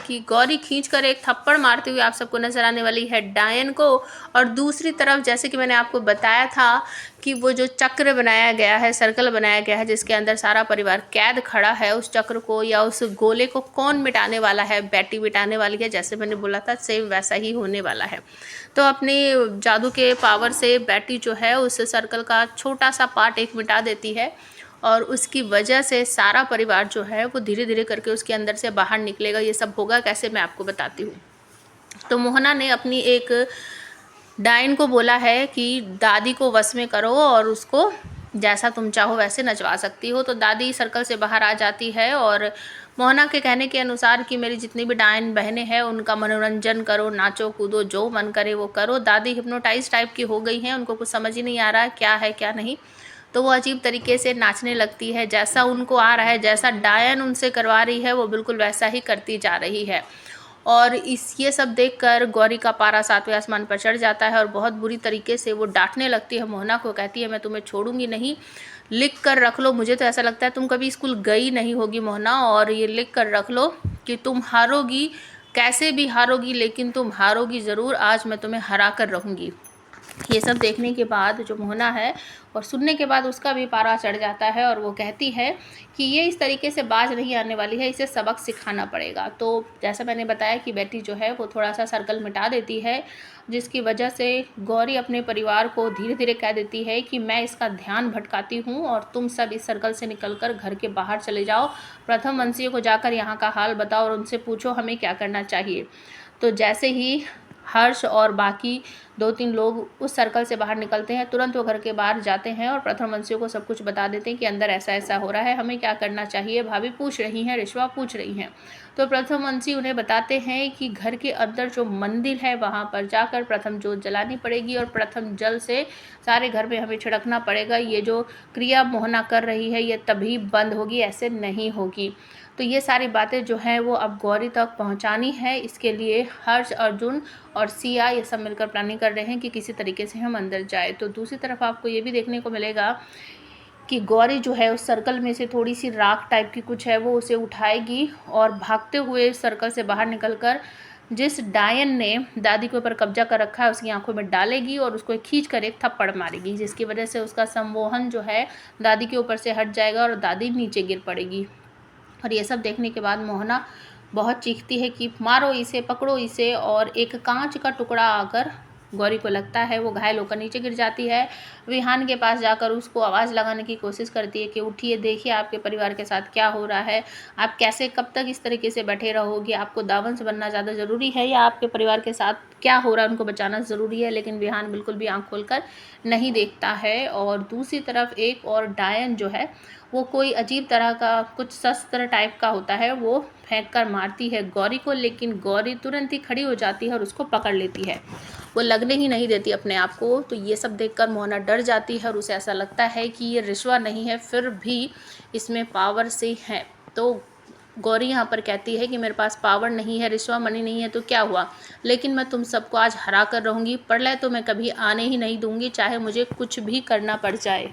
कि गौरी खींचकर एक थप्पड़ मारती हुई आप सबको नजर आने वाली है डायन को, और दूसरी तरफ जैसे कि मैंने आपको बताया था कि वो जो चक्र बनाया गया है, सर्कल बनाया गया है जिसके अंदर सारा परिवार कैद खड़ा है, उस चक्र को या उस गोले को कौन मिटाने वाला है? बेटी मिटाने वाली है। जैसे मैंने बोला था सेम वैसा ही होने वाला है। तो अपनी जादू के पावर से बेटी जो है उस सर्कल का छोटा सा पार्ट एक मिटा देती है, और उसकी वजह से सारा परिवार जो है वो धीरे धीरे करके उसके अंदर से बाहर निकलेगा। ये सब होगा कैसे, मैं आपको बताती हूँ। तो मोहना ने अपनी एक डायन को बोला है कि दादी को वश में करो और उसको जैसा तुम चाहो वैसे नचवा सकती हो। तो दादी सर्कल से बाहर आ जाती है और मोहना के कहने के अनुसार कि मेरी जितनी भी डायन बहनें हैं उनका मनोरंजन करो, नाचो कूदो, जो मन करे वो करो। दादी हिप्नोटाइज टाइप की हो गई हैं, उनको कुछ समझ ही नहीं आ रहा है क्या है क्या नहीं। तो वो अजीब तरीके से नाचने लगती है, जैसा उनको आ रहा है, जैसा डायन उनसे करवा रही है वो बिल्कुल वैसा ही करती जा रही है। और ये सब देखकर गौरी का पारा सातवें आसमान पर चढ़ जाता है और बहुत बुरी तरीके से वो डांटने लगती है मोहना को। कहती है मैं तुम्हें छोड़ूंगी नहीं, लिख कर रख लो। मुझे तो ऐसा लगता है तुम कभी स्कूल गई नहीं होगी मोहना, और ये लिख कर रख लो कि तुम हारोगी, कैसे भी हारोगी लेकिन तुम हारोगी ज़रूर। आज मैं तुम्हें हरा कर रहूँगी। ये सब देखने के बाद जो मोहना है और सुनने के बाद उसका भी पारा चढ़ जाता है, और वो कहती है कि ये इस तरीके से बाज नहीं आने वाली है, इसे सबक सिखाना पड़ेगा। तो जैसा मैंने बताया कि बेटी जो है वो थोड़ा सा सर्कल मिटा देती है, जिसकी वजह से गौरी अपने परिवार को धीरे धीरे कह देती है कि मैं इसका ध्यान भटकाती हूँ और तुम सब इस सर्कल से निकलकर घर के बाहर चले जाओ। प्रथम वंशियों को जाकर यहाँ का हाल बताओ और उनसे पूछो हमें क्या करना चाहिए। तो जैसे ही हर्ष और बाकी 2-3 लोग उस सर्कल से बाहर निकलते हैं, तुरंत वो घर के बाहर जाते हैं और प्रथमवंशियों को सब कुछ बता देते हैं कि अंदर ऐसा ऐसा हो रहा है, हमें क्या करना चाहिए। भाभी पूछ रही हैं, रिश्वा पूछ रही हैं। तो प्रथमवंशी उन्हें बताते हैं कि घर के अंदर जो मंदिर है वहाँ पर जाकर प्रथम जोत जलानी पड़ेगी और प्रथम जल से सारे घर में हमें छिड़कना पड़ेगा। ये जो क्रिया मोहना कर रही है ये तभी बंद होगी, ऐसे नहीं होगी। तो ये सारी बातें जो हैं वो अब गौरी तक पहुंचानी है। इसके लिए हर्ष, अर्जुन और सिया ये सब मिलकर प्लानिंग कर रहे हैं कि किसी तरीके से हम अंदर जाए। तो दूसरी तरफ आपको ये भी देखने को मिलेगा कि गौरी जो है उस सर्कल में से थोड़ी सी राख टाइप की कुछ है वो उसे उठाएगी और भागते हुए सर्कल से बाहर निकलकर जिस डायन ने दादी के ऊपर कब्जा कर रखा है उसकी आंखों में डालेगी और उसको खींच कर एक थप्पड़ मारेगी, जिसकी वजह से उसका सम्मोहन जो है दादी के ऊपर से हट जाएगा और दादी नीचे गिर पड़ेगी। और ये सब देखने के बाद मोहना बहुत चीखती है कि मारो इसे, पकड़ो इसे, और एक कांच का टुकड़ा आकर गौरी को लगता है, वो घायल होकर नीचे गिर जाती है। विहान के पास जाकर उसको आवाज़ लगाने की कोशिश करती है कि उठिए, देखिए आपके परिवार के साथ क्या हो रहा है, आप कैसे कब तक इस तरीके से बैठे रहोगे, आपको दावन से बनना ज़्यादा ज़रूरी है या आपके परिवार के साथ क्या हो रहा है उनको बचाना ज़रूरी है। लेकिन विहान बिल्कुल भी आँख खोलकर नहीं देखता है। और दूसरी तरफ एक और डायन जो है वो कोई अजीब तरह का कुछ शस्त्र टाइप का होता है, वो फेंक कर मारती है गौरी को, लेकिन गौरी तुरंत ही खड़ी हो जाती है और उसको पकड़ लेती है, वो लगने ही नहीं देती अपने आप को। तो ये सब देखकर मोहना डर जाती है और उसे ऐसा लगता है कि ये रिश्वा नहीं है, फिर भी इसमें पावर से है। तो गौरी यहाँ पर कहती है कि मेरे पास पावर नहीं है, रिश्वा मनी नहीं है तो क्या हुआ, लेकिन मैं तुम सबको आज हरा कर रहूँगी। प्रलय तो मैं कभी आने ही नहीं दूँगी, चाहे मुझे कुछ भी करना पड़ जाए।